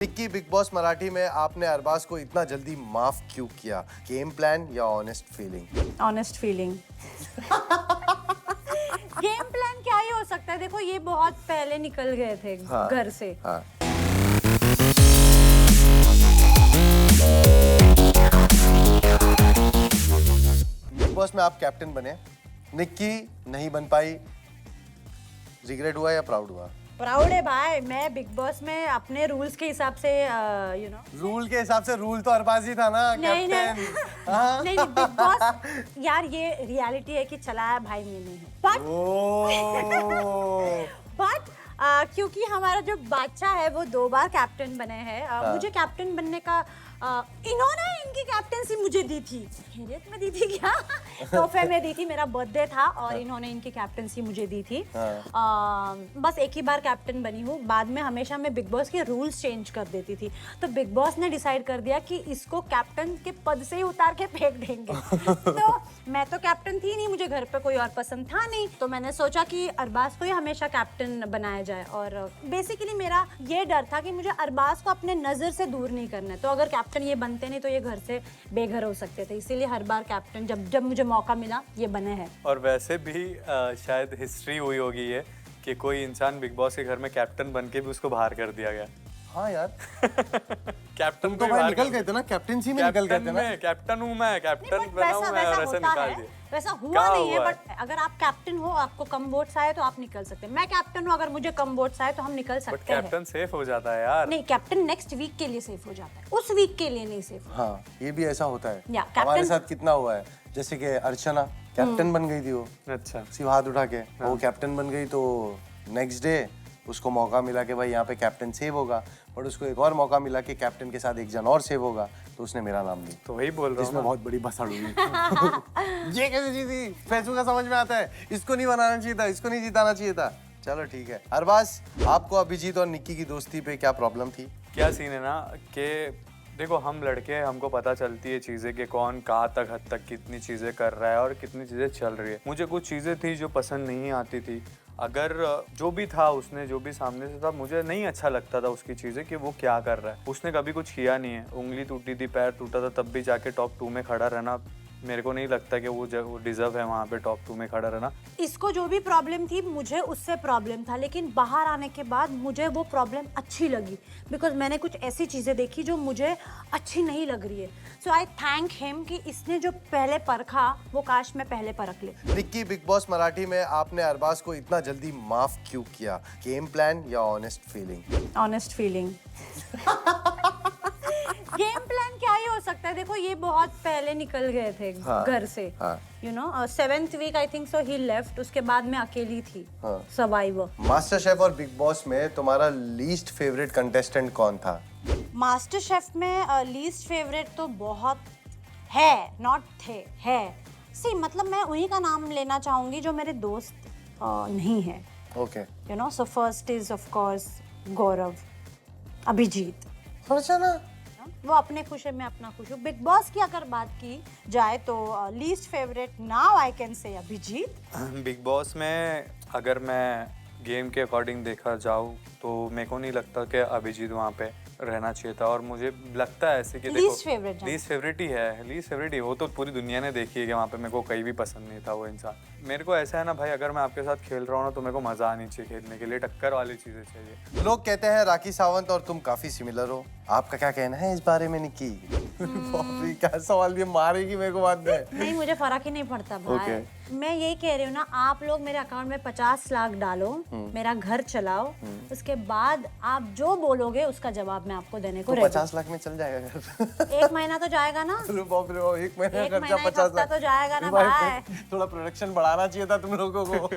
Nikki, big boss Marathi में आपने अरबाज को इतना जल्दी माफ क्यों किया? गेम प्लान या honest feeling? Honest feeling. Game plan क्या ही हो सकता है? देखो ये बहुत पहले निकल गए थे घर से। हाँ। बिग बॉस में आप कैप्टन बने, निक्की नहीं बन पाई, रिग्रेट हुआ या प्राउड हुआ? प्राउड है भाई, मैं बिग बॉस में अपने रूल्स के हिसाब से रूल के हिसाब से रूल तो अरबाज ही था ना नहीं कैप्टन। नहीं बिग बॉस यार ये रियलिटी है कि चलाया भाई मैंने है बट क्योंकि हमारा जो बादशाह है वो 2 बार कैप्टन बने हैं। मुझे कैप्टन बनने का इन्होंने इनकी कैप्टनसी मुझे दी थी, खैरियत में दी थी क्या? तोहफे में दी थी, मेरा बर्थडे था और इन्होंने इनकी कैप्टनसी मुझे दी थी। बस एक ही बार कैप्टन बनी हूँ, बाद में हमेशा मैं बिग बॉस के रूल्स चेंज कर देती थी। तो बिग बॉस ने डिसाइड कर दिया कि इसको कैप्टन के पद से ही उतार के फेंक देंगे। तो मैं तो कैप्टन थी नहीं, मुझे घर पे कोई और पसंद था नहीं, तो मैंने सोचा कि अरबाज को ही हमेशा कैप्टन बनाया जाए। और बेसिकली मेरा ये डर था कि मुझे अरबाज को अपने नजर से दूर नहीं करना है, तो अगर कैप्टन ये बनते नहीं तो ये घर से बेघर हो सकते थे, इसीलिए हर बार कैप्टन जब मुझे मौका मिला ये बने हैं। और वैसे भी शायद हिस्ट्री हुई होगी ये कि कोई इंसान बिग बॉस के घर में कैप्टन बन के भी उसको बाहर कर दिया गया। हाँ यार, कैप्टन तुम तो भाई निकल गए थे ना, कैप्टनसी में निकल गए थे ना। कैप्टन हूँ मैं, कैप्टन नहीं, बना हूँ मैं और ऐसे निकाल दिया। वैसा हुआ नहीं है, बट अगर आप कैप्टन हो, आपको कम वोट्स आए तो आप निकल सकते हैं। मैं कैप्टन हूँ, अगर मुझे कम वोट्स आए तो हम निकल बट सकते हैं। कैप्टन सेफ हो जाता है यार। नहीं, कैप्टन नेक्स्ट वीक के लिए सेफ हो जाता है, उस वीक के लिए नहीं सेफ। हाँ, ये भी ऐसा होता है। या, हमारे कैप्टन- साथ कितना हुआ है, जैसे कि अर्चना कैप्टन बन गई थी, वो अच्छा, सिर्फ हाथ उठा के वो कैप्टन बन गई, तो नेक्स्ट डे उसको मौका मिला कि भाई यहाँ पे कैप्टन सेव होगा, और उसको एक और मौका मिला कि कैप्टन के साथ एक जन और सेव होगा, तो उसने मेरा नाम लिया। तो वही बोल रहा इसमें हूँ। बहुत बड़ी भसड़ हुई। ये कैसे जीती? फैसलों का समझ में आता है, इसको नहीं बनाना चाहिए था, इसको नहीं जिताना चाहिए था। चलो ठीक है। अरबाज, आपको अभिजीत और निक्की की दोस्ती पे क्या प्रॉब्लम थी? क्या सीन है ना कि देखो, हम लड़के हमको पता चलती है चीज़ें कि कौन कहाँ तक हद तक कितनी चीज़ें कर रहा है और कितनी चीज़ें चल रही है। मुझे कुछ चीज़ें थी जो पसंद नहीं आती थी। अगर जो भी था, उसने जो भी सामने से था, मुझे नहीं अच्छा लगता था उसकी चीज़ें कि वो क्या कर रहा है। उसने कभी कुछ किया नहीं है, उंगली टूटी थी, पैर टूटा था, तब भी जाके टॉप 2 में खड़ा रहना, मेरे को नहीं लगता कि वो डिजर्व है वहाँ पे टॉप 2 में खड़ा रहना। इसको जो भी प्रॉब्लम थी मुझे उससे प्रॉब्लम था, लेकिन बाहर आने के बाद मुझे वो प्रॉब्लम अच्छी लगी, बिकॉज मैंने कुछ ऐसी चीज़ें देखी जो मुझे अच्छी नहीं लग रही है। सो आई थैंक हिम कि इसने जो पहले परखा वो काश मैं पहले परख ले। निक्की, बिग बॉस मराठी में आपने अरबाज को इतना जल्दी माफ क्यों किया? गेम प्लान या honest feeling? Honest feeling. Game plan क्या ही हो सकता है? देखो ये बहुत पहले निकल गए थे घर से। You know 7th week I think so he left, उसके बाद मैं अकेली थी सर्वाइवर। मास्टर शेफ और बिग बॉस में तुम्हारा लीस्ट फेवरेट कंटेस्टेंट कौन था? मास्टर शेफ में लीस्ट फेवरेट तो बहुत है, नॉट थे, है। सी मतलब मैं उन्हीं का नाम लेना चाहूंगी जो मेरे दोस्त नहीं है। Okay. You know, so first is of course Gaurav, Abhijeet. Archana, वो अपने खुश है, मैं अपना खुश हूँ। बिग बॉस की अगर बात की जाए तो least favourite now I can say Abhijeet. Big boss में अगर मैं गेम के अकॉर्डिंग देखा जाऊँ तो मेरे को नहीं लगता कि अभिजीत वहाँ पे रहना चाहिए था। और मुझे लगता है ऐसे कि देखो, लीस्ट फेवरेट ही है, लीस्ट फेवरेट ही। वो तो पूरी दुनिया ने देखी है कि वहाँ पे मेरे को कहीं भी पसंद नहीं था वो इंसान। मेरे को ऐसा है ना भाई, अगर मैं आपके साथ खेल रहा हूँ ना तो मेरे को मजा आनी चाहिए खेलने के लिए, टक्कर वाली चीजें चाहिए। लोग कहते हैं राखी सावंत और तुम काफी सिमिलर हो, आपका क्या कहना है इस बारे में निक्की? क्या सवाल दिया, मारेगी मेरे को बाद में। नहीं, मुझे फर्क ही नहीं पड़ता भाई। मैं यही कह रही हूँ ना, आप लोग मेरे अकाउंट में 50 लाख डालो, मेरा घर चलाओ, उसके बाद आप जो बोलोगे उसका जवाब मैं आपको देने को तो 50 लाख में चल जाएगा घर? 1 महीना तो जाएगा ना। बाप रे बाप, 1 महीना एक खर्चा महीना, 50 एक हफ्ता लाख तो जाएगा ना भाई। थोड़ा प्रोडक्शन बढ़ाना चाहिए था तुम लोगों को।